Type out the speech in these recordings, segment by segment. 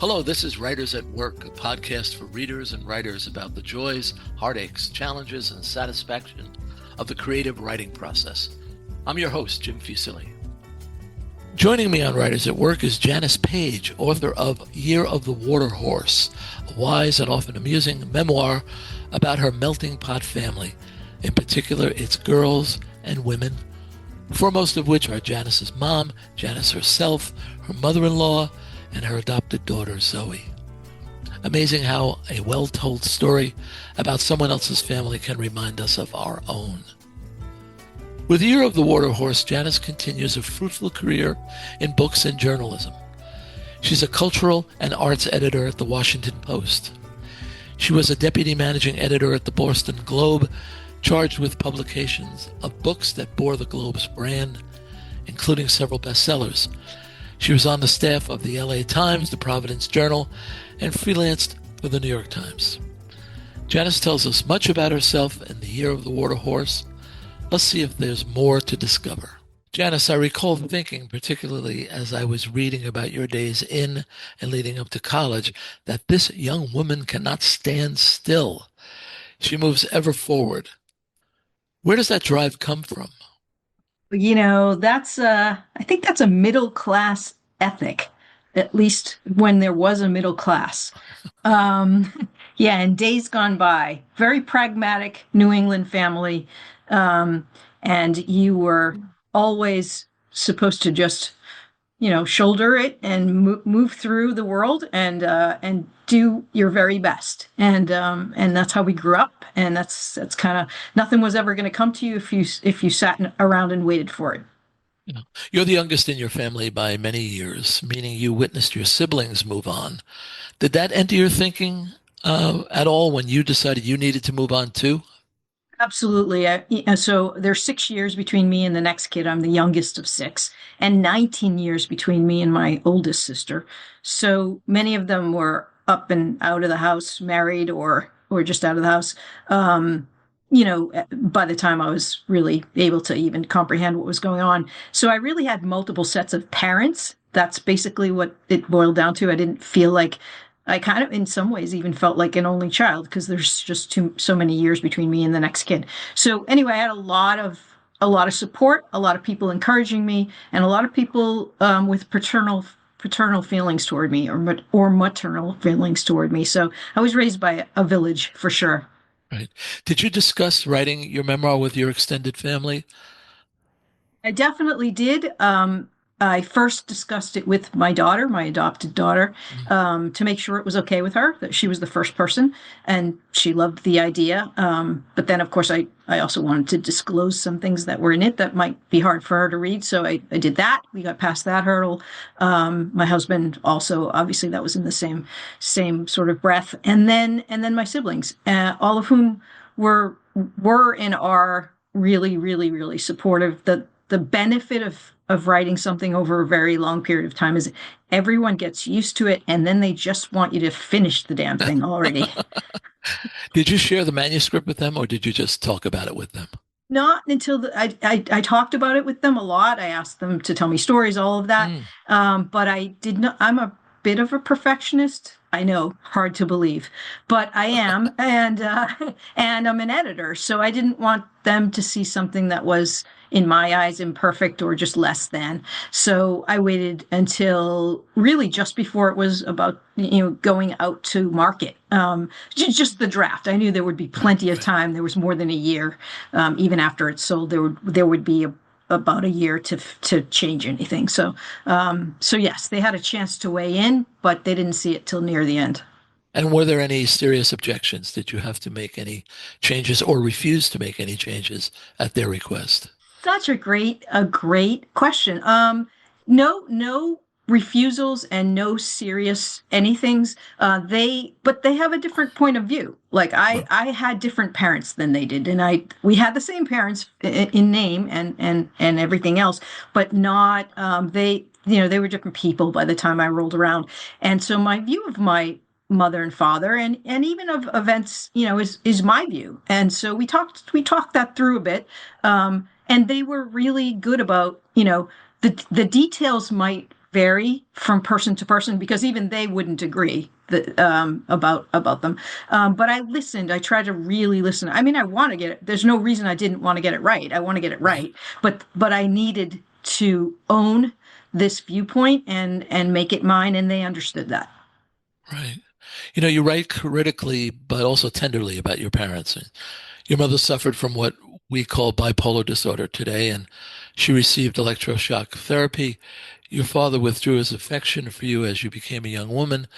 Hello, this is Writers at Work, a podcast for readers and writers about the joys, heartaches, challenges, and satisfaction of the creative writing process. I'm your host, Jim Fusilli. Joining me on Writers at Work is Janice Page, author of Year of the Water Horse, a wise and often amusing memoir about her melting pot family, in particular its girls and women, foremost of which are Janice's mom, Janice herself, her mother-in-law, and her adopted daughter, Zoe. Amazing how a well-told story about someone else's family can remind us of our own. With Year of the Water Horse, Janice continues a fruitful career in books and journalism. She's a cultural and arts editor at the Washington Post. She was a deputy managing editor at the Boston Globe, charged with publications of books that bore the Globe's brand, including several bestsellers. She was on the staff of the LA Times, the Providence Journal, and freelanced for the New York Times. Janice tells us much about herself in the Year of the Water Horse. Let's see if there's more to discover. Janice, I recall thinking, particularly as I was reading about your days in and leading up to college, that this young woman cannot stand still. She moves ever forward. Where does that drive come from? I think that's a middle class ethic, at least when there was a middle class. In days gone by, very pragmatic New England family. And you were always supposed to just, shoulder it and move through the world and do your very best. And that's how we grew up. And that's kind of, nothing was ever going to come to you if you sat around and waited for it. You're the youngest in your family by many years, meaning you witnessed your siblings move on. Did that enter your thinking at all when you decided you needed to move on too? Absolutely. So there's 6 years between me and the next kid. I'm the youngest of six, and 19 years between me and my oldest sister. So many of them were up and out of the house, married or just out of the house. By the time I was really able to even comprehend what was going on. So I really had multiple sets of parents. That's basically what it boiled down to. I didn't feel like I kind of, in some ways, even felt like an only child because there's just so many years between me and the next kid. So anyway, I had a lot of support, a lot of people encouraging me, and a lot of people with paternal feelings toward me or maternal feelings toward me. So I was raised by a village for sure. Right. Did you discuss writing your memoir with your extended family? I definitely did. I first discussed it with my daughter, my adopted daughter, to make sure it was okay with her, that she was the first person, and she loved the idea. But then, of course, I also wanted to disclose some things that were in it that might be hard for her to read. So I did that. We got past that hurdle. My husband also, obviously, that was in the same sort of breath. And then my siblings, all of whom were and are really, really, really supportive. The benefit of writing something over a very long period of time is everyone gets used to it, and then they just want you to finish the damn thing already. Did you share the manuscript with them, or did you just talk about it with them? Not until I talked about it with them a lot. I asked them to tell me stories, all of that. But I did not. I'm a bit of a perfectionist. I know, hard to believe, but I am, and I'm an editor, so I didn't want them to see something that was, in my eyes, imperfect or just less than. So I waited until really just before it was about going out to market. Just the draft. I knew there would be plenty of time. There was more than a year, even after it sold. There would be about a year to change anything. So yes, they had a chance to weigh in, but they didn't see it till near the end. And were there any serious objections? Did you have to make any changes or refuse to make any changes at their request? Such a great question. No refusals and no serious anythings. But they have a different point of view. Like I had different parents than they did, and we had the same parents in name and everything else, but not they were different people by the time I rolled around, and so my view of my mother and father and even of events is my view, and so we talked that through a bit, and they were really good about the details might vary from person to person because even they wouldn't agree about them. But I listened. I tried to really listen. I mean, I want to get it. There's no reason I didn't want to get it right. I want to get it Right. right. But I needed to own this viewpoint and make it mine, and they understood that. Right. You write critically, but also tenderly about your parents. Your mother suffered from what we call bipolar disorder today, and she received electroshock therapy. Your father withdrew his affection for you as you became a young woman,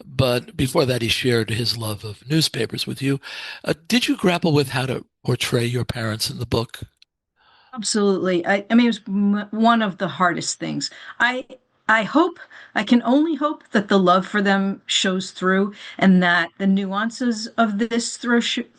but before that, he shared his love of newspapers with you. Did you grapple with how to portray your parents in the book? Absolutely. I mean, it was one of the hardest things. I I hope I can only hope that the love for them shows through and that the nuances of this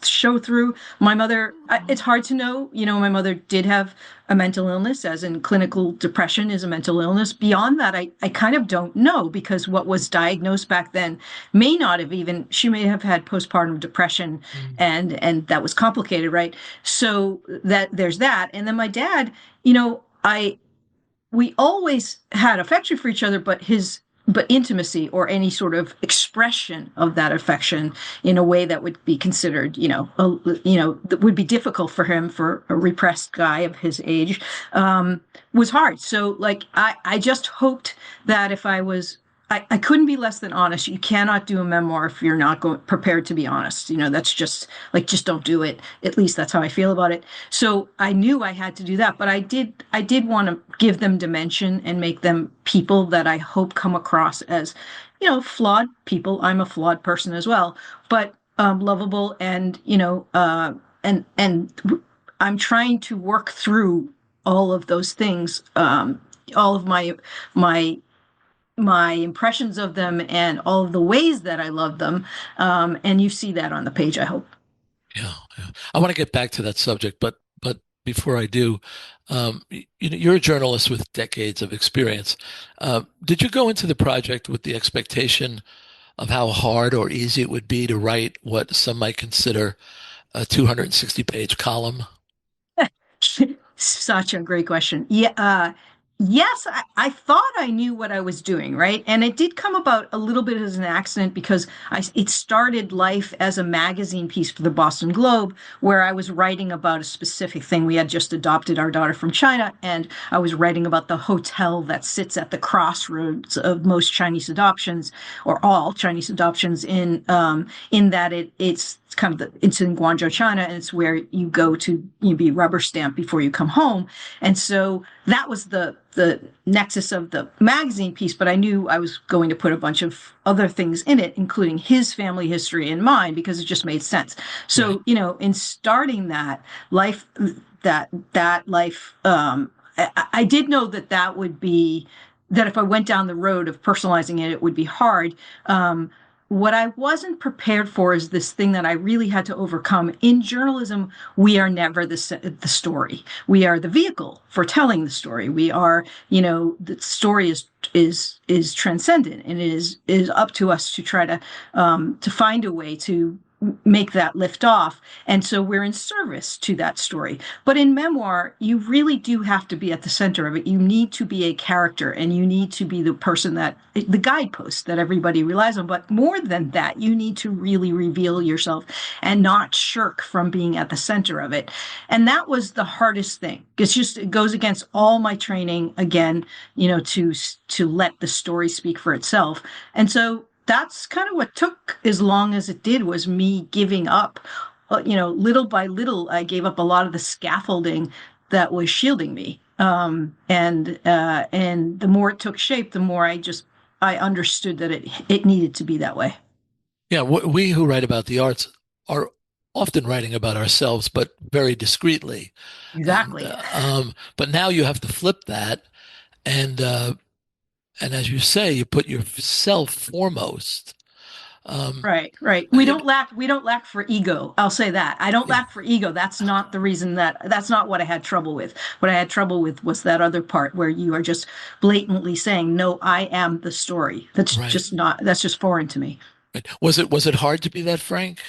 show through. My mother, it's hard to know. My mother did have a mental illness, as in clinical depression is a mental illness. Beyond that, I kind of don't know because what was diagnosed back then may not have even, she may have had postpartum depression Mm. and that was complicated, right? So that there's that. And then my dad, you know, I we always had affection for each other, but intimacy or any sort of expression of that affection in a way that would be considered, that would be difficult for him for a repressed guy of his age, was hard. So like I just hoped that if I couldn't be less than honest. You cannot do a memoir if you're not prepared to be honest. That's just don't do it. At least that's how I feel about it. So I knew I had to do that, but I did want to give them dimension and make them people that I hope come across as, flawed people. I'm a flawed person as well, but lovable and, and I'm trying to work through all of those things, all of my impressions of them and all of the ways that I love them. And you see that on the page, I hope. Yeah, yeah. I want to get back to that subject, but before I do, you're a journalist with decades of experience. Did you go into the project with the expectation of how hard or easy it would be to write what some might consider a 260-page column? Such a great question. Yeah. Yes, I thought I knew what I was doing, right? And it did come about a little bit as an accident because it started life as a magazine piece for the Boston Globe, where I was writing about a specific thing. We had just adopted our daughter from China, and I was writing about the hotel that sits at the crossroads of most Chinese adoptions, or all Chinese adoptions, in that it's it's in Guangzhou, China, and it's where you go to be rubber stamped before you come home. And so that was the nexus of the magazine piece, but I knew I was going to put a bunch of other things in it, including his family history and mine, because it just made sense. Right. So, in starting that life, that life, I did know that would be that if I went down the road of personalizing it, it would be hard. What I wasn't prepared for is this thing that I really had to overcome. In journalism, we are never the story. We are the vehicle for telling the story. We are, the story is transcendent, and it is up to us to try to find a way to make that lift off. And so we're in service to that story. But in memoir, you really do have to be at the center of it. You need to be a character and you need to be the person the guidepost that everybody relies on. But more than that, you need to really reveal yourself and not shirk from being at the center of it. And that was the hardest thing. It goes against all my training again, to let the story speak for itself. And so that's kind of what took as long as it did was me giving up. Little by little, I gave up a lot of the scaffolding that was shielding me. And the more it took shape, the more I understood that it needed to be that way. Yeah, we who write about the arts are often writing about ourselves, but very discreetly. And Exactly. but now you have to flip that, and and as you say, you put yourself foremost. Um, Right, right. it, We don't lack for ego. I'll say that. I don't yeah, lack for ego. That's not the reason that's not what I had trouble with. What I had trouble with was that other part where you are just blatantly saying, "No, I am the story." right. That's just foreign to me. Right. Was it hard to be that frank?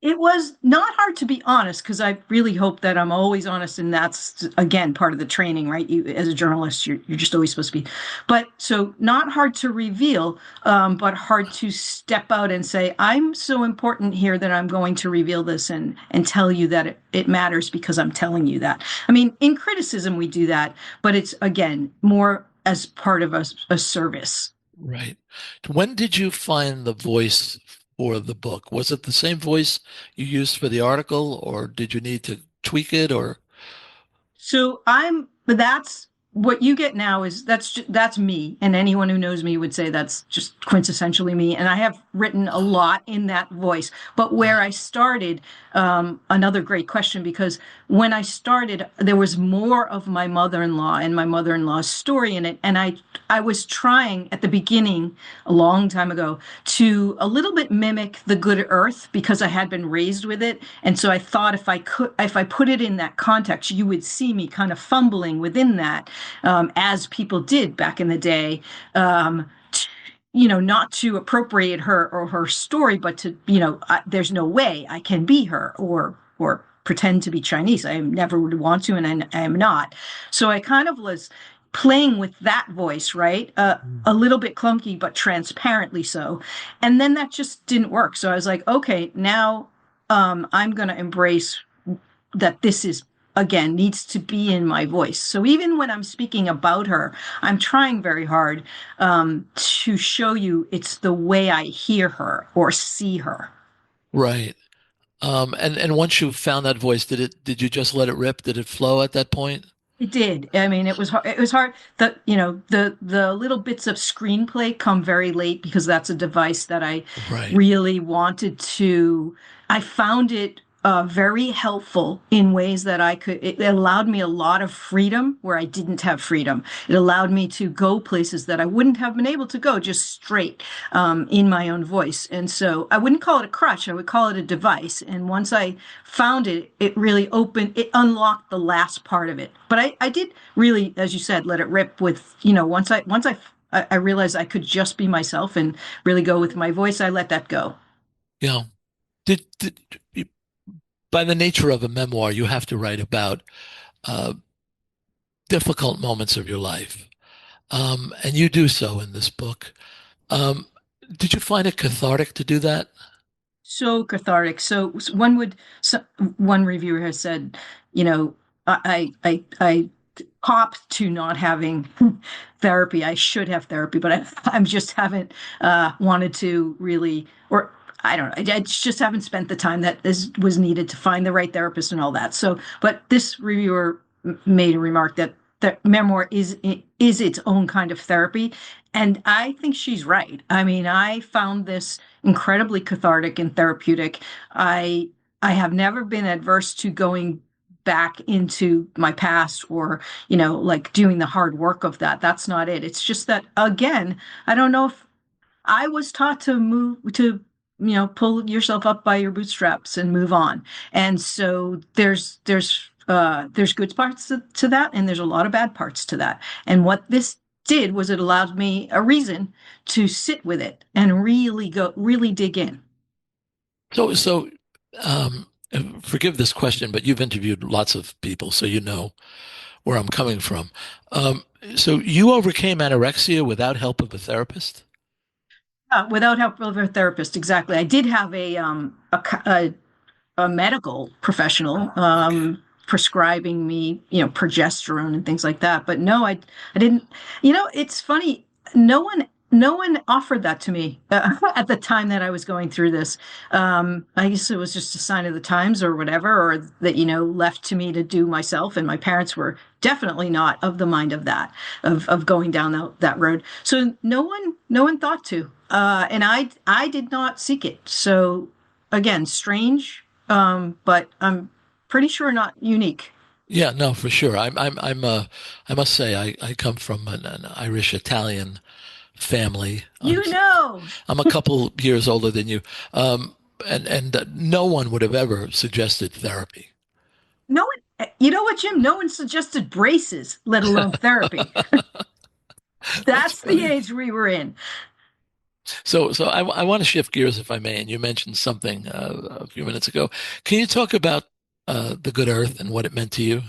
It was not hard, to be honest, because I really hope that I'm always honest, and that's again part of the training, right? You, as a journalist, you're just always supposed to be. But so not hard to reveal, but hard to step out and say, I'm so important here that I'm going to reveal this and tell you that it matters because I'm telling you that. I mean, in criticism we do that, but it's again more as part of a service. Right. When did you find the voice for the book? Was it the same voice you used for the article, or did you need to tweak it, or? But that's what you get now is that's me. And anyone who knows me would say that's just quintessentially me. And I have written a lot in that voice. But where I started, another great question, because when I started, there was more of my mother-in-law and my mother-in-law's story in it. And I was trying at the beginning, a long time ago, to a little bit mimic the Good Earth because I had been raised with it. And so I thought if I put it in that context, you would see me kind of fumbling within that, as people did back in the day. Not to appropriate her or her story, but to, there's no way I can be her or pretend to be Chinese. I never would want to, and I am not. So I kind of was playing with that voice, right? A little bit clunky, but transparently so. And then that just didn't work. So I was like, okay, now I'm going to embrace that this is again needs to be in my voice. So even when I'm speaking about her, I'm trying very hard to show you it's the way I hear her or see her. Right. And once you found that voice, did you just let it rip? Did it flow at that point? It did. I mean, it was hard. The little bits of screenplay come very late because that's a device that I Right. really wanted to. I found it very helpful in ways that I could. It allowed me a lot of freedom where I didn't have freedom. It allowed me to go places that I wouldn't have been able to go just straight in my own voice. And so I wouldn't call it a crutch. I would call it a device. And once I found it, it unlocked the last part of it. But I did really, as you said, let it rip with, I realized I could just be myself and really go with my voice. I let that go. Yeah. Did by the nature of a memoir, you have to write about uh, difficult moments of your life, and you do so in this book. Um, did you find it cathartic to do that? So cathartic. One reviewer has said, I cop to not having therapy. I should have therapy, but I just haven't wanted to really, or I don't know. I just haven't spent the time that was needed to find the right therapist and all that. So, but this reviewer made a remark that memoir is its own kind of therapy, and I think she's right. I mean, I found this incredibly cathartic and therapeutic. I have never been adverse to going back into my past or, like doing the hard work of that. That's not it. It's just that again, I don't know if I was taught to pull yourself up by your bootstraps and move on. And so there's good parts to that, and there's a lot of bad parts to that. And what this did was it allowed me a reason to sit with it and really dig in. So, um, forgive this question, but you've interviewed lots of people, so you know where I'm coming from. Um, so you overcame anorexia without help of a therapist? Without help of a therapist, exactly. I did have a medical professional Okay. prescribing me, progesterone and things like that. But no, I didn't. It's funny. No one offered that to me at the time that I was going through this. I guess it was just a sign of the times or whatever, or that, left to me to do myself. And my parents were definitely not of the mind of that, of going down that road. So no one thought to, and I did not seek it. So again, strange, but I'm pretty sure not unique. Yeah, no, for sure. I must say, I come from an Irish Italian family. You know, I'm a couple years older than you. And no one would have ever suggested therapy. no one, you know what, Jim? No one suggested braces, let alone therapy. That's That's the funny. age we were in. So I want to shift gears if I may, and you mentioned something a few minutes ago. Can you talk about the good earth and what it meant to you?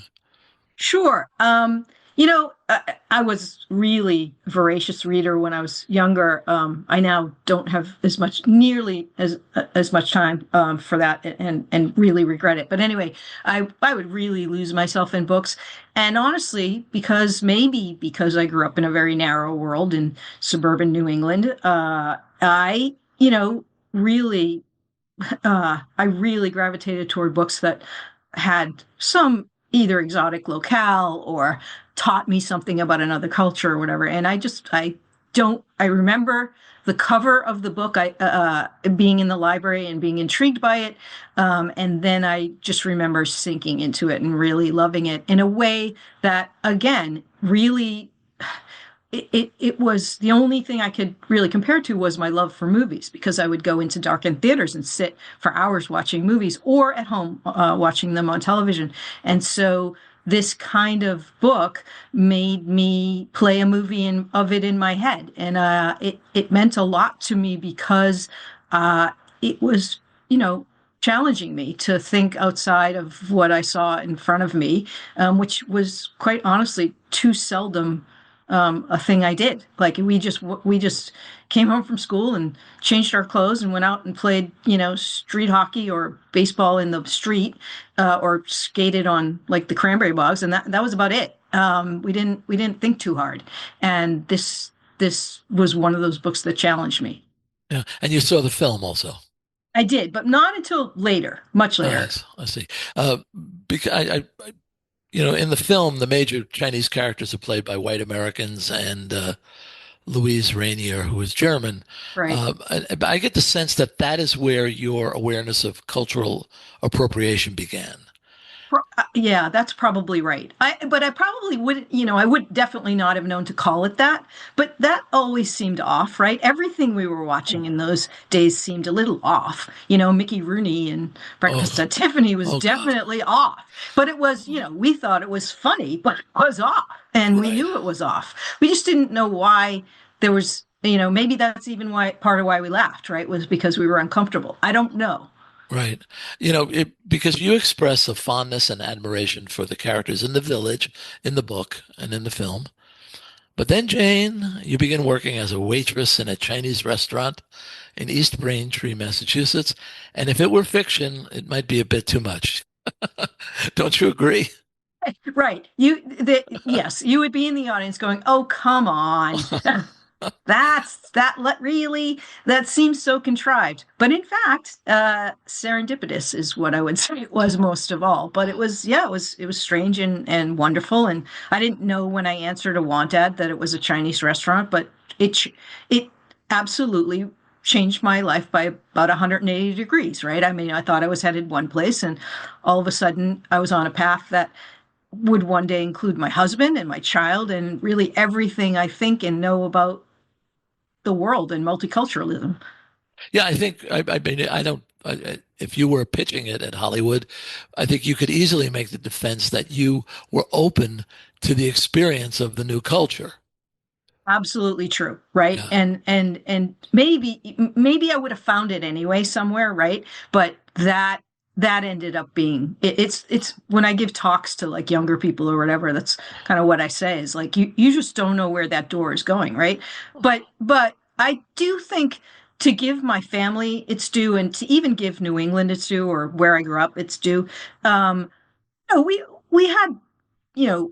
Sure. I was really voracious reader when I was younger. I now don't have nearly as much time for that, and really regret it. But anyway, I would really lose myself in books, and honestly, because I grew up in a very narrow world in suburban New England, I really I really gravitated toward books that had some either exotic locale or taught me something about another culture or whatever. And I remember the cover of the book, being in the library and being intrigued by it. And then I just remember sinking into it and really loving it in a way that, again, really it was the only thing I could really compare to was my love for movies, because I would go into darkened theaters and sit for hours watching movies, or at home watching them on television. And so this kind of book made me play a movie of it in my head, and it meant a lot to me because it was, challenging me to think outside of what I saw in front of me, which was quite honestly too seldom a thing I did. Like we just came home from school and changed our clothes and went out and played, street hockey or baseball in the street, or skated on like the cranberry bogs, and that was about it. We didn't think too hard, and this was one of those books that challenged me. Yeah, and you saw the film also. I did, but not until later, much Oh, later. yes, I see. Because in the film, the major Chinese characters are played by white Americans and Louise Rainier, who is German. Right. I get the sense that that is where your awareness of cultural appropriation began. Yeah, that's probably right. But I probably would, I would definitely not have known to call it that. But that always seemed off, right? Everything we were watching in those days seemed a little off. Mickey Rooney and Breakfast Oh, at Tiffany was oh God. definitely off. But it was, we thought it was funny, but it was off. And we Right, knew it was off. We just didn't know why there was, maybe that's even why part of why we laughed, right? Was because we were uncomfortable. I don't know. right. Because you express a fondness and admiration for the characters in the village, in the book, and in the film. But then, Jane, you begin working as a waitress in a Chinese restaurant in East Braintree, Massachusetts. And if it were fiction, it might be a bit too much. Don't you agree? Right. Yes, you would be in the audience going, "Oh, come on." Really, that seems so contrived. But in fact, serendipitous is what I would say it was most of all. But yeah, it was strange and wonderful. And I didn't know when I answered a want ad that it was a Chinese restaurant, but it absolutely changed my life by about 180 degrees, right? I mean, I thought I was headed one place, and all of a sudden I was on a path that would one day include my husband and my child and really everything I think and know about the world and multiculturalism. Yeah, I mean, if you were pitching it at Hollywood, I think you could easily make the defense that you were open to the experience of the new culture. Absolutely true, right? Yeah, And maybe I would have found it anyway somewhere, right? But that ended up being it's when I give talks to like younger people or whatever, that's kind of what I say is like you just don't know where that door is going, right? But I do think to give my family its due, and to even give New England its due, or where I grew up its due. um we had, you know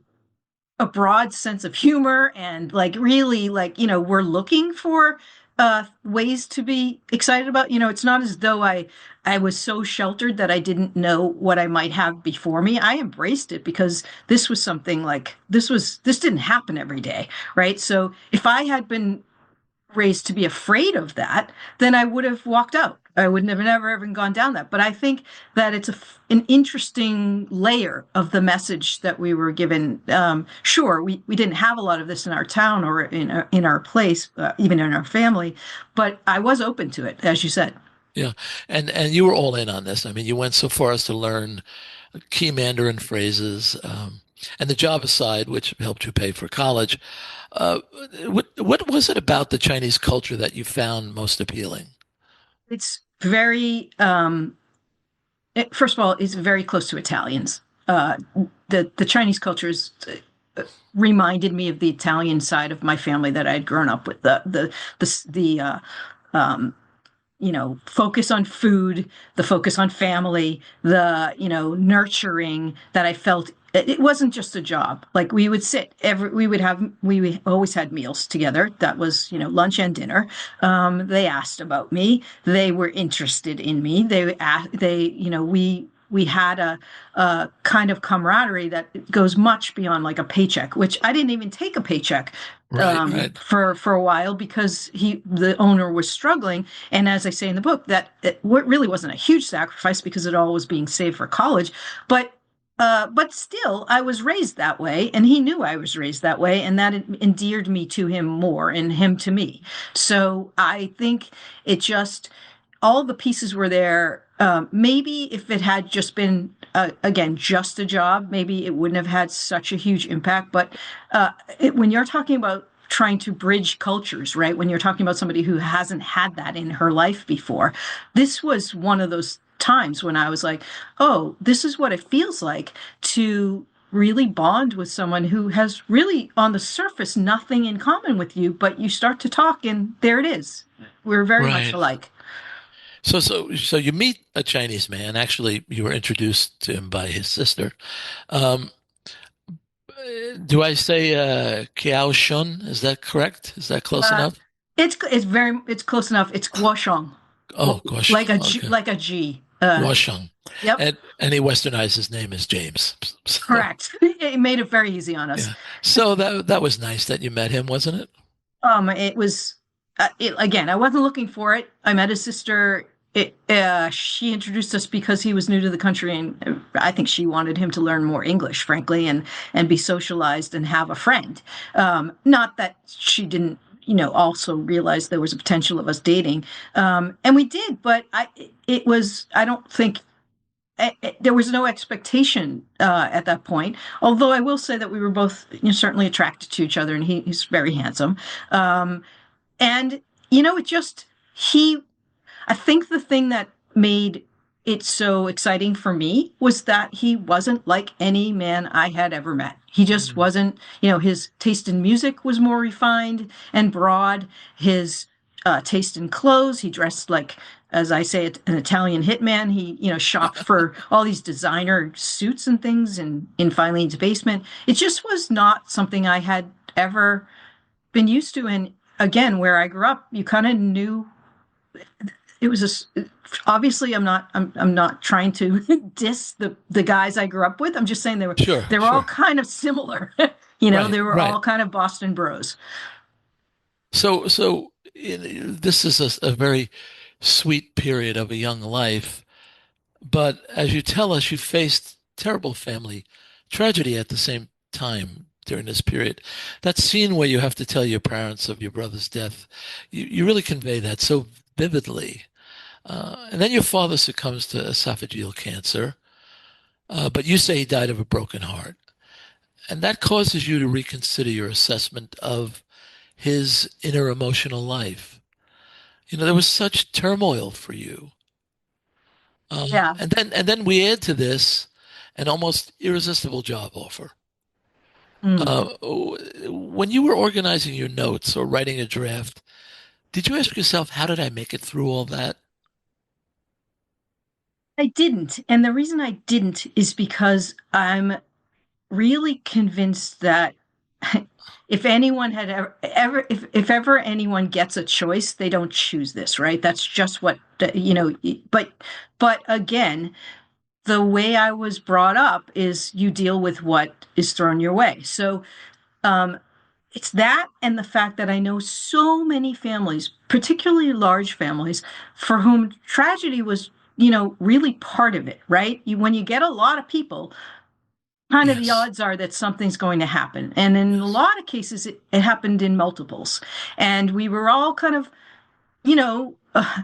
a broad sense of humor, and like really, like, we're looking for ways to be excited about. It's not as though I was so sheltered that I didn't know what I might have before me. I embraced it because this was something like this didn't happen every day, right? So if I had been raised to be afraid of that, then I would have walked out. I would have never even gone down that. But I think that it's an interesting layer of the message that we were given. Sure, we didn't have a lot of this in our town or in our place, even in our family, but I was open to it, as you said. yeah, and you were all in on this. I mean, you went so far as to learn key Mandarin phrases. And the job aside, which helped you pay for college, uh, what was it about the Chinese culture that you found most appealing? It's very, first of all, it's very close to Italians. The Chinese culture is reminded me of the Italian side of my family that I'd grown up with. The um, focus on food, the focus on family, the, nurturing that I felt. It wasn't just a job. Like we would sit we always had meals together. That was, lunch and dinner. They asked about me. They were interested in me. We had a kind of camaraderie that goes much beyond like a paycheck, which I didn't even take a paycheck Right, right, for a while because the owner was struggling. And as I say in the book, that it really wasn't a huge sacrifice because it all was being saved for college. But still, I was raised that way, and he knew I was raised that way, and that endeared me to him more, and him to me. So I think it just all the pieces were there. Maybe if it had just been again just a job, maybe it wouldn't have had such a huge impact. But when you're talking about trying to bridge cultures, right? When you're talking about somebody who hasn't had that in her life before, this was one of those times when I was like, oh, this is what it feels like to really bond with someone who has really on the surface nothing in common with you, but you start to talk and there it is. We're very much right. alike. So you meet a Chinese man. Actually, you were introduced to him by his sister. Um, do I say Kiao Shun? Is that correct? Is that close Uh, enough? it's close enough. It's guosheng, Oh, gosh. like a G, Okay. like a G. Guosheng. Yep, And he westernized his name as James. So, correct. It made it very easy on us. yeah. So that was nice that you met him, wasn't it? It was again. I wasn't looking for it. I met his sister. She introduced us because he was new to the country, and I think she wanted him to learn more English, frankly, and be socialized and have a friend. Not that she didn't, also realize there was a potential of us dating, and we did. But it was. I don't think there was no expectation at that point. Although I will say that we were both, certainly attracted to each other, and he's very handsome. Um, and it just he I think the thing that made it so exciting for me was that he wasn't like any man I had ever met. He just Mm. wasn't, his taste in music was more refined and broad. His taste in clothes, he dressed like, as I say, an Italian hitman. He, shopped for all these designer suits and things in Filene's basement. It just was not something I had ever been used to. And again, where I grew up, you kind of knew it was obviously I'm not trying to diss the guys I grew up with. I'm just saying Sure, they were all sure. kind of similar. Right, They were right. all kind of Boston bros. This is a very sweet period of a young life. But as you tell us, you faced terrible family tragedy at the same time during this period. That scene where you have to tell your parents of your brother's death, you really convey that so vividly. And then your father succumbs to esophageal cancer, but you say he died of a broken heart. And that causes you to reconsider your assessment of his inner emotional life. There was such turmoil for you. Yeah. And then we add to this an almost irresistible job offer. Mm. Uh, when you were organizing your notes or writing a draft, did you ask yourself, how did I make it through all that? I didn't. And the reason I didn't is because I'm really convinced that if anyone had if ever anyone gets a choice, they don't choose this, right? That's just what, but again, the way I was brought up is you deal with what is thrown your way. So um, it's that and the fact that I know so many families, particularly large families, for whom tragedy was, really part of it, right? When you get a lot of people, kind of the Yes, odds are that something's going to happen. And in a yes. lot of cases, it happened in multiples. And we were all kind of, you know, uh,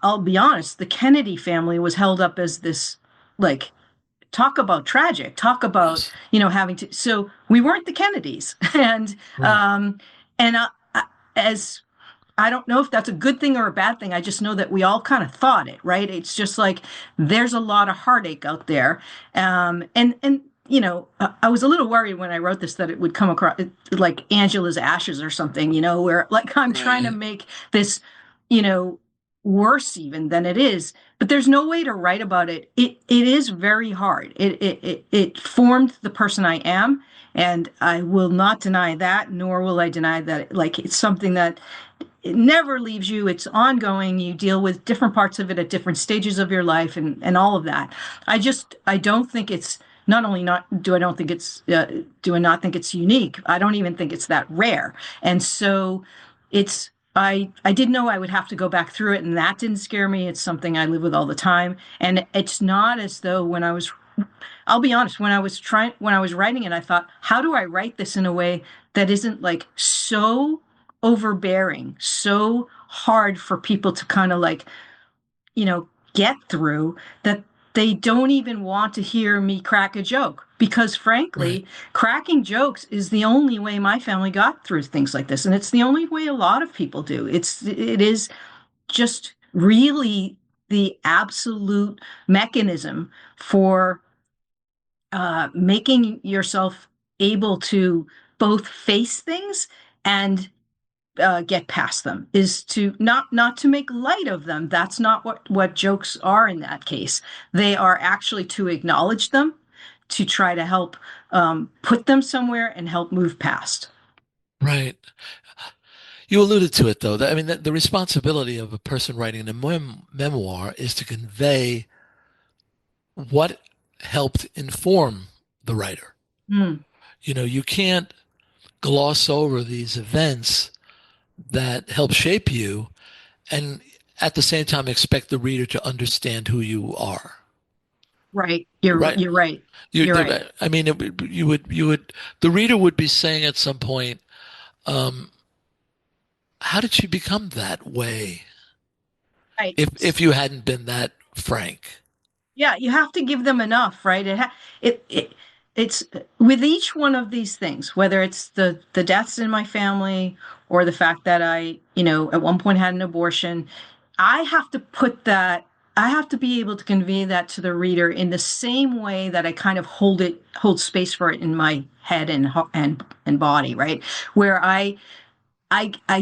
I'll be honest, the Kennedy family was held up as this like talk about tragic, talk about, Yes. having to, so we weren't the Kennedys. And, Right. um, and as I don't know if that's a good thing or a bad thing. I just know that we all kind of thought it, right? It's just like there's a lot of heartache out there. And I was a little worried when I wrote this that it would come across like Angela's Ashes or something, where like I'm trying to Right. make this, you know, worse even than it is. But there's no way to write about it. It is very hard. It formed the person I am, and I will not deny that, nor will I deny that like it's something that it never leaves you. It's ongoing. You deal with different parts of it at different stages of your life and all of that. I don't think it's not only not do I don't think it's do I not think it's unique. I don't even think it's that rare. And so it's I did know I would have to go back through it, and that didn't scare me. It's something I live with all the time. And it's not as though I'll be honest, when I was writing it, I thought, how do I write this in a way that isn't like so overbearing, so hard for people to kind of like, get through that they don't even want to hear me crack a joke. Because Right. frankly, cracking jokes is the only way my family got through things like this. And it's the only way a lot of people do. It is just really the absolute mechanism for making yourself able to both face things and get past them, is to not to make light of them. That's not what jokes are in that case. They are actually to acknowledge them, to try to help put them somewhere and help move past. Right. You alluded to it, though. I mean, the responsibility of a person writing a memoir is to convey what helped inform the writer. Mm, You can't gloss over these events that help shape you and at the same time expect the reader to understand who you are. right. You're Right. you're right. You're right. I mean, the reader would be saying at some point, um, how did she become that way? Right. If you hadn't been that frank. Yeah, you have to give them enough, right? It's with each one of these things, whether it's the deaths in my family or the fact that I, at one point had an abortion, I have to put that, I have to be able to convey that to the reader in the same way that I kind of hold space for it in my head and body, right? Where I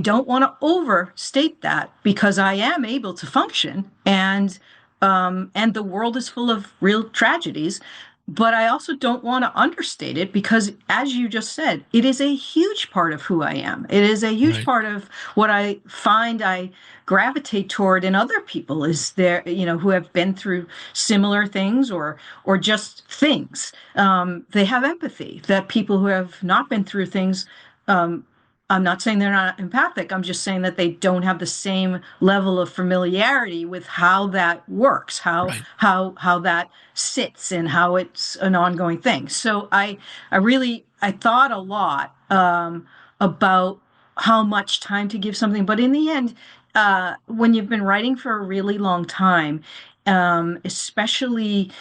don't want to overstate that because I am able to function, and the world is full of real tragedies, but I also don't want to understate it because, as you just said, it is a huge part of who I am. It is a huge Right. part of what I find I gravitate toward in other people, is there, who have been through similar things or just things. They have empathy that people who have not been through things. I'm not saying they're not empathic. I'm just saying that they don't have the same level of familiarity with how that works, Right. how that sits, and how it's an ongoing thing. So I thought a lot about how much time to give something, but in the end, when you've been writing for a really long time, especially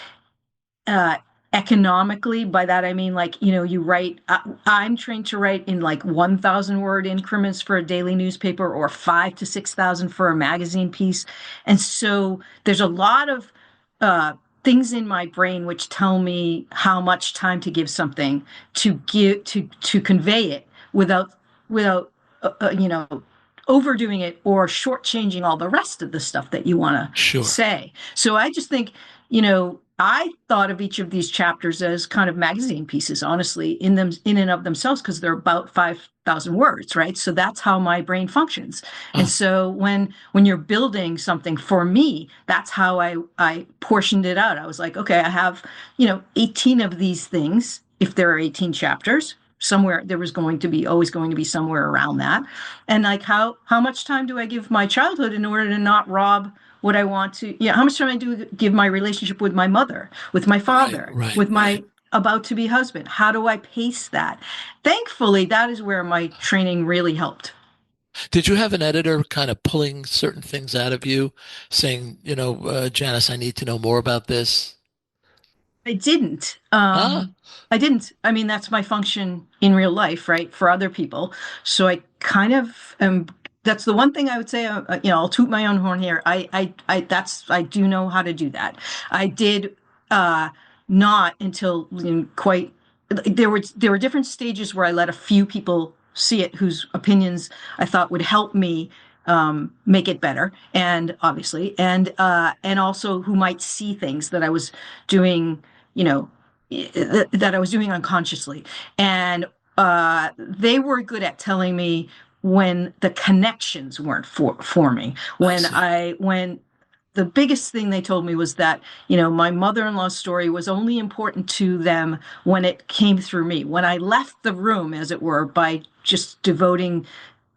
uh economically, by that I mean, like, you write, I'm trained to write in like 1,000 word increments for a daily newspaper, or 5 to 6,000 for a magazine piece. And so there's a lot of uh things in my brain which tell me how much time to give something, to convey it without overdoing it or shortchanging all the rest of the stuff that you want to Sure. say. So I just think, I thought of each of these chapters as kind of magazine pieces, honestly, in and of themselves, because they're about 5,000 words, right? So that's how my brain functions. And Oh, so when you're building something, for me, that's how I portioned it out. I was like, okay, I have, 18 of these things. If there are 18 chapters, somewhere there was always going to be somewhere around that. And like, how much time do I give my childhood in order to not rob what I want to? Yeah, how much time I do give my relationship with my mother, with my right, father, right, with right. my about to be husband? How do I pace that? Thankfully, that is where my training really helped. Did you have an editor kind of pulling certain things out of you, saying, Janice, I need to know more about this? I didn't. Ah, I didn't. I mean, that's my function in real life, right? For other people. So I kind of am. That's the one thing I would say. I'll toot my own horn here. I do know how to do that. I did uh, not until quite. There were different stages where I let a few people see it whose opinions I thought would help me make it better, and obviously, and also who might see things that I was doing that I was doing unconsciously. And they were good at telling me when the connections weren't forming. I see. When the biggest thing they told me was that, my mother-in-law's story was only important to them when it came through me. When I left the room, as it were, by just devoting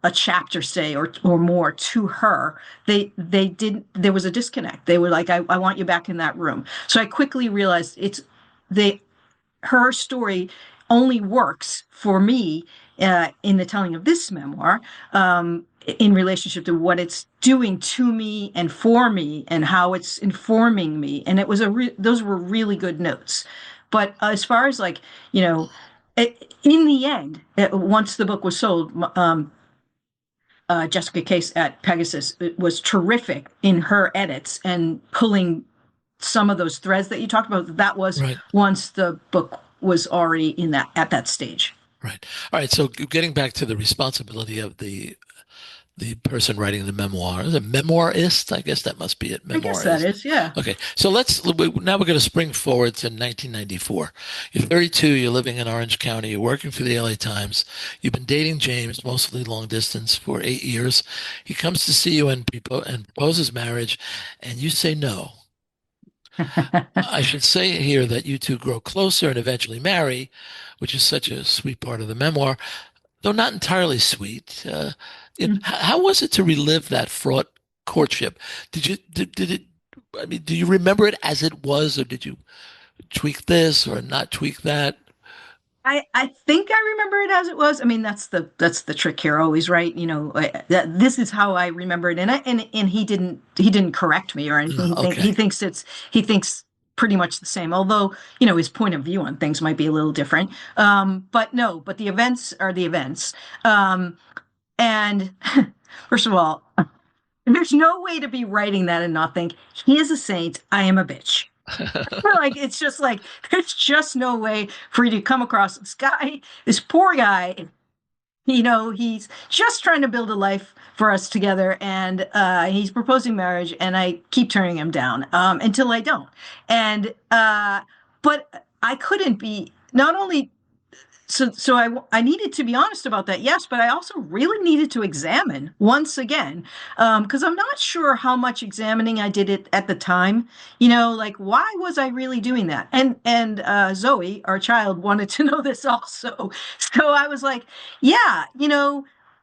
a chapter, say, or more to her, they didn't, there was a disconnect. They were like, I want you back in that room. So I quickly realized they her story only works for me in the telling of this memoir, in relationship to what it's doing to me and for me and how it's informing me. And it was those were really good notes. But as far as like, in the end, once the book was sold, Jessica Case at Pegasus was terrific in her edits and pulling some of those threads that you talked about. That was Right. once the book was already in that at that stage. Right. All right. So getting back to the responsibility of the person writing the memoir, is it memoirist? I guess that must be it. I guess that Memoirist. is, yeah. Okay. So now we're going to spring forward to 1994. You're 32. You're living in Orange County. You're working for the LA Times. You've been dating James, mostly long distance, for 8 years. He comes to see you and proposes marriage, and you say no. I should say here that you two grow closer and eventually marry, which is such a sweet part of the memoir, though not entirely sweet. How was it to relive that fraught courtship? Did it? I mean, do you remember it as it was, or did you tweak this or not tweak that? I think I remember it as it was. I mean, that's the trick here, always, right? This is how I remember it, and he didn't correct me or anything. Okay. He thinks pretty much the same, although his point of view on things might be a little different. But no, but the events are the events. And first of all, there's no way to be writing that and not think he is a saint, I am a bitch. Like it's just like there's just no way for you to come across this guy, this poor guy. He's just trying to build a life for us together, and he's proposing marriage, and I keep turning him down until I don't. And but I couldn't be not only so I needed to be honest about that, yes, but I also really needed to examine once again, because I'm not sure how much examining I did it at the time. Like why was I really doing that? And Zoe, our child, wanted to know this also. So I was like, yeah,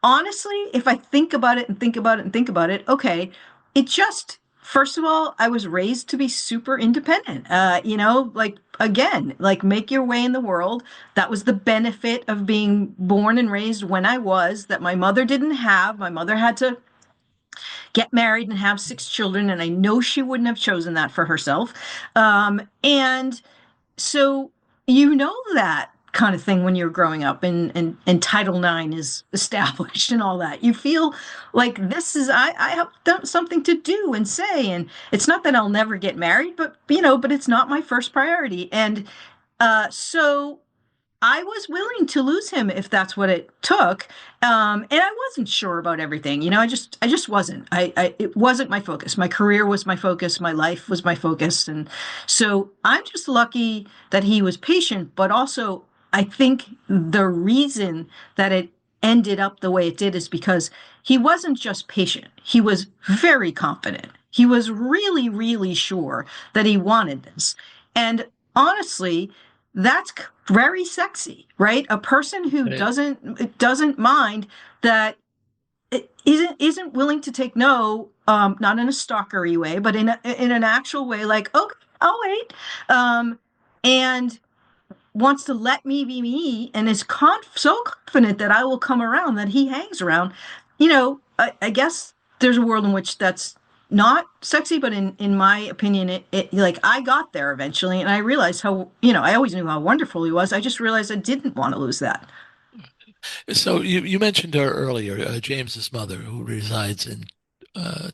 honestly, if I think about it and think about it and think about it, okay, it just first of all, I was raised to be super independent. Like again, like make your way in the world. That was the benefit of being born and raised when I was, that my mother didn't have. My mother had to get married and have 6 children, and I know she wouldn't have chosen that for herself. And so that kind of thing when you're growing up, and Title IX is established and all that. You feel like this is I have done something to do and say, and it's not that I'll never get married, but it's not my first priority. And so I was willing to lose him if that's what it took. And I wasn't sure about everything. I just wasn't. It wasn't my focus. My career was my focus. My life was my focus. And so I'm just lucky that he was patient, but also I think the reason that it ended up the way it did is because he wasn't just patient. He was very confident. He was really, really sure that he wanted this. And honestly, that's very sexy, right? A person who Right. doesn't mind that it isn't willing to take no, not in a stalkery way, but in an actual way, like, okay, I'll wait, and wants to let me be me, and is so confident that I will come around, that he hangs around. I guess there's a world in which that's not sexy, but in my opinion, it like I got there eventually, and I realized how, I always knew how wonderful he was. I just realized I didn't want to lose that. So you mentioned her earlier, James's mother, who resides in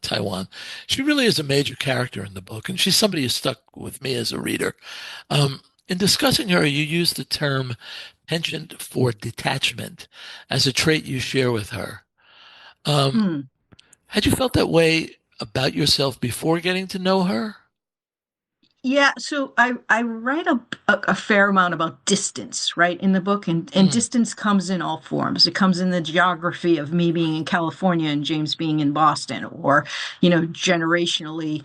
Taiwan. She really is a major character in the book, and she's somebody who stuck with me as a reader. In discussing her, you use the term penchant for detachment as a trait you share with her. Um, Hmm. had you felt that way about yourself before getting to know her? Yeah, so I write a fair amount about distance, right, in the book, and Mm, distance comes in all forms. It comes in the geography of me being in California and James being in Boston, or generationally,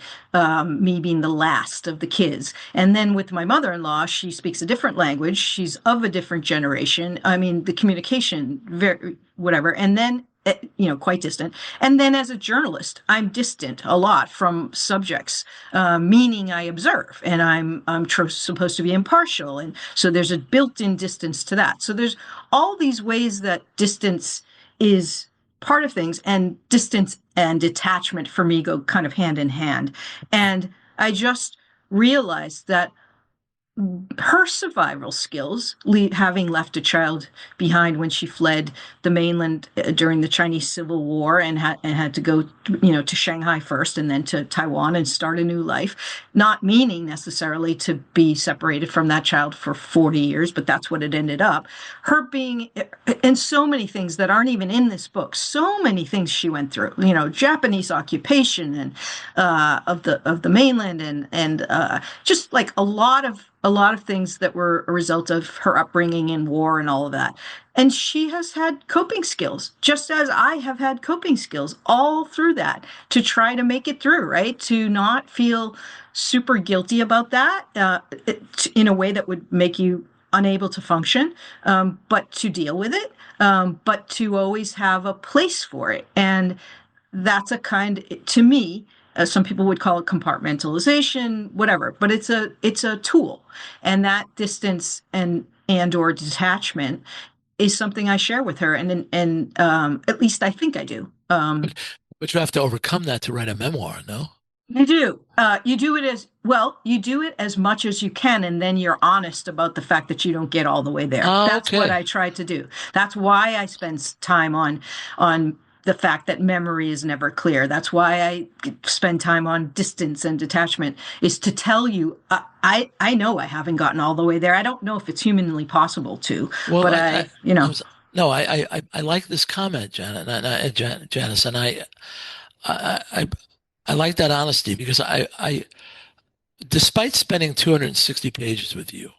me being the last of the kids. And then with my mother-in-law, she speaks a different language. She's of a different generation. I mean, the communication, very whatever. And then quite distant. And then as a journalist, I'm distant a lot from subjects, meaning I observe, and I'm supposed to be impartial, and so there's a built-in distance to that. So there's all these ways that distance is part of things, and distance and detachment for me go kind of hand in hand. And I just realized that her survival skills, having left a child behind when she fled the mainland during the Chinese Civil War, and had to go, to Shanghai first and then to Taiwan and start a new life, not meaning necessarily to be separated from that child for 40 years, but that's what it ended up. Her being, and so many things that aren't even in this book, so many things she went through, Japanese occupation and of the mainland, and just like a lot of things that were a result of her upbringing in war and all of that. And she has had coping skills, just as I have had coping skills all through that, to try to make it through, right? To not feel super guilty about that, in a way that would make you unable to function, but to deal with it, but to always have a place for it. And that's to me, some people would call it compartmentalization, whatever, but it's a tool. And that distance and or detachment is something I share with her, and at least I think I do. but, but you have to overcome that to write a memoir, no? You do. You do it as well. You do it as much as you can, and then you're honest about the fact that you don't get all the way there. Oh, That's what okay. I try to do. That's why I spend time on the fact that memory is never clear. That's why I spend time on distance and detachment, is to tell you, I know I haven't gotten all the way there. I don't know if it's humanly possible to, Well, but I was no, I like this comment, Janet, Janice, and I, I, I like that honesty because despite spending 260 pages with you,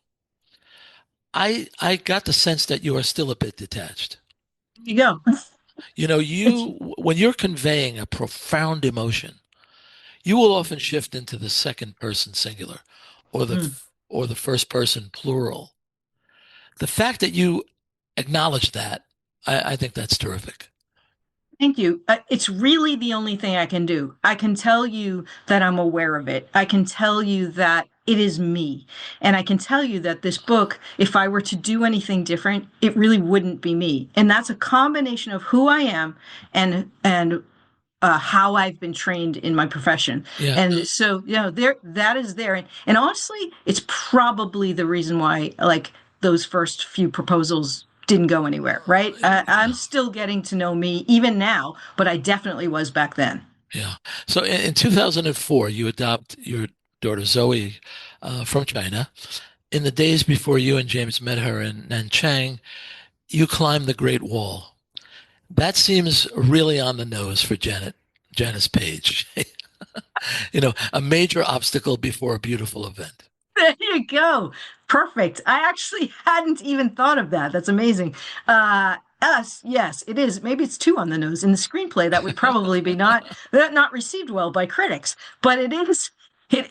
I got the sense that you are still a bit detached. you go. It's When you're conveying a profound emotion, you will often shift into the second person singular or the mm. or the first person plural. The fact that you acknowledge that, I think that's terrific. Thank you. It's really the only thing I can do. I can tell you that I'm aware of it. I can tell you that it is me. And I can tell you that this book, if I were to do anything different, it really wouldn't be me. And that's a combination of who I am and how I've been trained in my profession. Yeah. And so, there that is there. And honestly, it's probably the reason why, like, those first few proposals didn't go anywhere, right? I'm Yeah. still getting to know me even now, but I definitely was back then. Yeah. So in 2004, you adopt your daughter Zoe from China. In the days before you and James met her in Nanchang, you climbed the Great Wall. That seems really on the nose for Janice Page. A major obstacle before a beautiful event. There you go. Perfect. I actually hadn't even thought of that. That's amazing. Yes, it is. Maybe it's too on the nose. In the screenplay, that would probably be not received well by critics, but it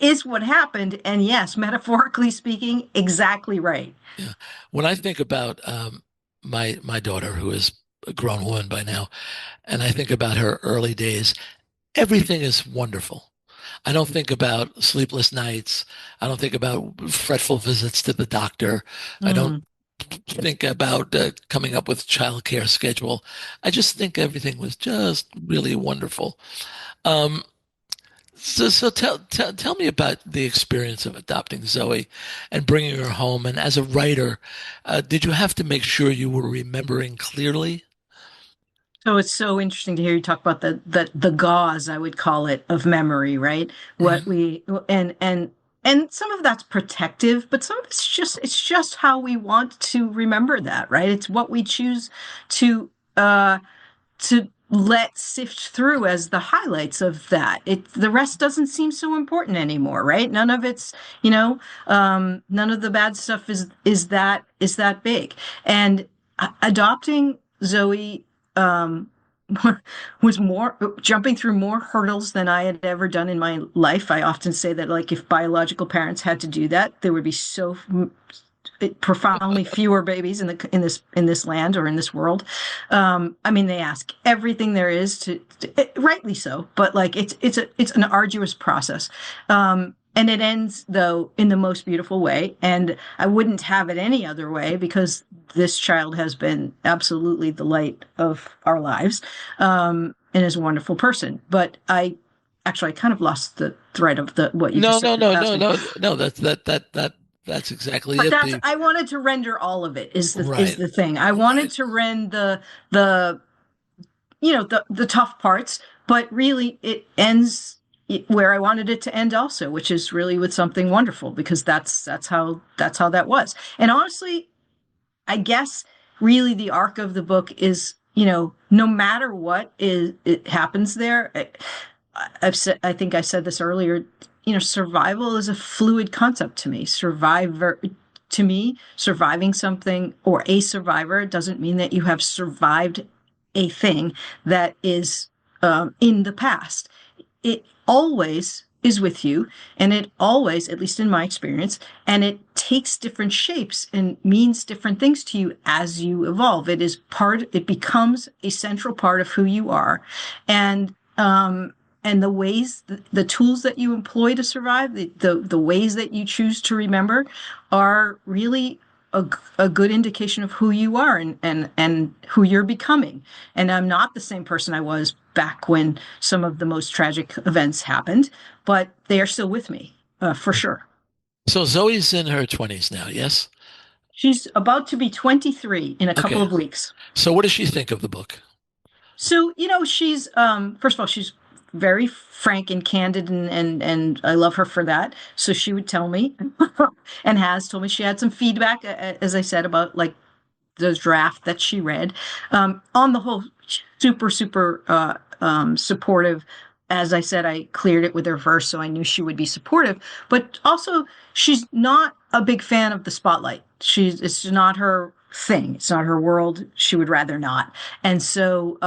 is what happened. And yes, metaphorically speaking, exactly right. Yeah. When I think about my daughter, who is a grown woman by now, and I think about her early days, everything is wonderful. I don't think about sleepless nights. I don't think about fretful visits to the doctor. I don't Mm. think about coming up with childcare schedule. I just think everything was just really wonderful. Um, So tell me about the experience of adopting Zoe and bringing her home. And as a writer, did you have to make sure you were remembering clearly? So it's so interesting to hear you talk about the gauze, I would call it, of memory, right? What Hmm. we and some of that's protective, but some of it's just how we want to remember that, right? It's what we choose to uh to let sift through as the highlights of that. The rest doesn't seem so important anymore, right? None of it's, none of the bad stuff is that big. And adopting Zoe um was more jumping through more hurdles than I had ever done in my life. I often say that like if biological parents had to do that, there would be so profoundly fewer babies in this land or in this world. I mean, they ask everything there is rightly so, but like it's an arduous process. And it ends though in the most beautiful way, and I wouldn't have it any other way because this child has been absolutely the light of our lives, and is a wonderful person. But I kind of lost the thread of the what you No, just said. no, You no, asked no, me. no, no. That's exactly But it. that's The I wanted to render all of it is right, the thing. I wanted right. to render the the tough parts, but really it ends where I wanted it to end also, which is really with something wonderful because that's how that was. And honestly, I guess really the arc of the book is, no matter what is it happens there. I think I said this earlier. Survival is a fluid concept to me. Surviving something or a survivor doesn't mean that you have survived a thing that is in the past. It always is with you, and it always, at least in my experience, and it takes different shapes and means different things to you as you evolve. It becomes a central part of who you are. And the ways, the tools that you employ to survive, the ways that you choose to remember are really a good indication of who you are and who you're becoming. And I'm not the same person I was back when some of the most tragic events happened, but they are still with me, for sure. So Zoe's in her 20s now, yes? She's about to be 23 in a couple Okay. of weeks. So what does she think of the book? So, she's first of all, she's very frank and candid, and I love her for that. So she would tell me and has told me she had some feedback, as I said, about like the draft that she read. On the whole, super, super supportive. As I said, I cleared it with her first, so I knew she would be supportive. But also, she's not a big fan of the spotlight. It's not her thing. It's not her world. She would rather not. And so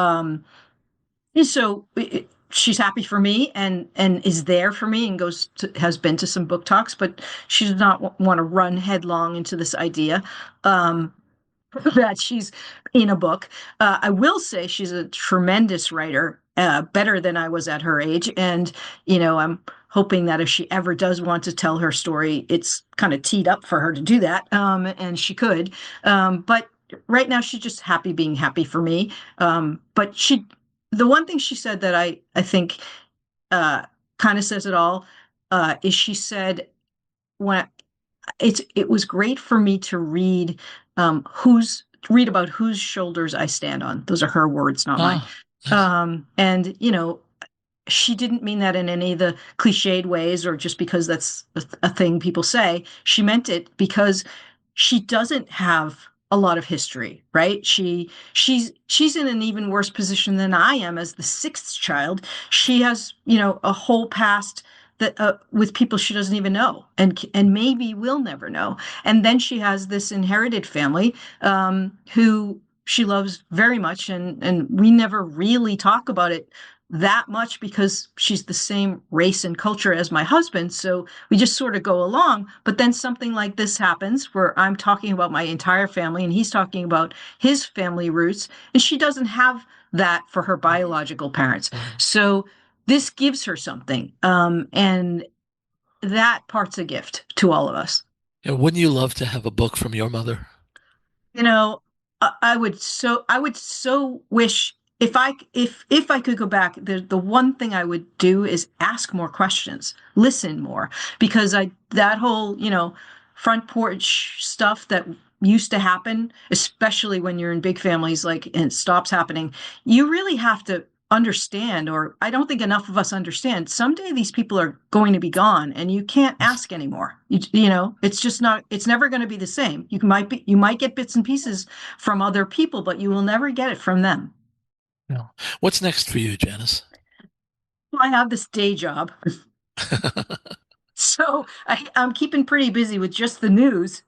she's happy for me and is there for me and has been to some book talks, but she does not want to run headlong into this idea. Um, that she's in a book. I will say she's a tremendous writer, better than I was at her age. And, I'm hoping that if she ever does want to tell her story, it's kind of teed up for her to do that. And she could. But right now, she's just happy being happy for me. But the one thing she said that I think uh, kind of says it all is she said, when it was great for me to read about whose shoulders I stand on. Those are her words, not mine. Ah, nice. And she didn't mean that in any of the cliched ways or just because that's a thing people say. She meant it because she doesn't have a lot of history, right? She's in an even worse position than I am as the sixth child. She has, a whole past that with people she doesn't even know and maybe will never know. And then she has this inherited family who she loves very much, and we never really talk about it that much because she's the same race and culture as my husband. So we just sort of go along. But then something like this happens where I'm talking about my entire family and he's talking about his family roots, and she doesn't have that for her Right, biological parents. right. So this gives her something. And that part's a gift to all of us. And wouldn't you love to have a book from your mother? You know, I would so wish. if I could go back, the one thing I would do is ask more questions, listen more, because that whole, front porch stuff that used to happen, especially when you're in big families, like, and it stops happening, you really have to understand, or I don't think enough of us understand, someday these people are going to be gone and you can't ask anymore. It's just not, it's never going to be the same. You might get bits and pieces from other people, but you will never get it from them. No. What's next for you, Janice? Well, I have this day job. So I'm keeping pretty busy with just the news.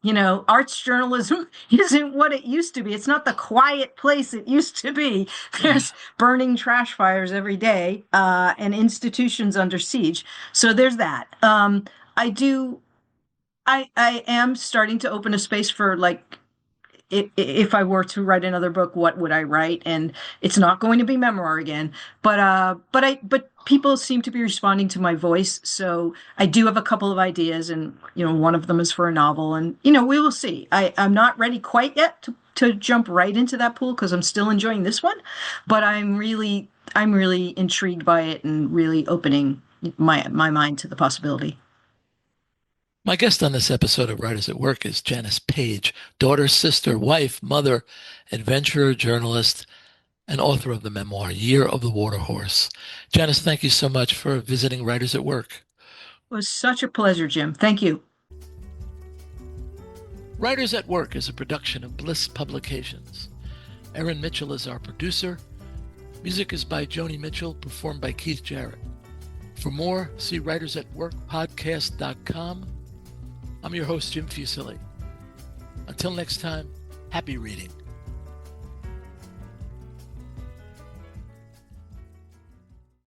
Arts journalism isn't what it used to be. It's not the quiet place it used to be. There's burning trash fires every day, and institutions under siege. So there's that. I do. I am starting to open a space for, like, if I were to write another book, what would I write? And it's not going to be memoir again, but people seem to be responding to my voice. So I do have a couple of ideas, and one of them is for a novel, and we will see. I'm not ready quite yet to jump right into that pool because I'm still enjoying this one, but I'm really intrigued by it and really opening my mind to the possibility. My guest on this episode of Writers at Work is Janice Page, daughter, sister, wife, mother, adventurer, journalist, and author of the memoir, Year of the Water Horse. Janice, thank you so much for visiting Writers at Work. It was such a pleasure, Jim. Thank you. Writers at Work is a production of Bliss Publications. Erin Mitchell is our producer. Music is by Joni Mitchell, performed by Keith Jarrett. For more, see writersatworkpodcast.com. I'm your host, Jim Fusilli. Until next time, happy reading.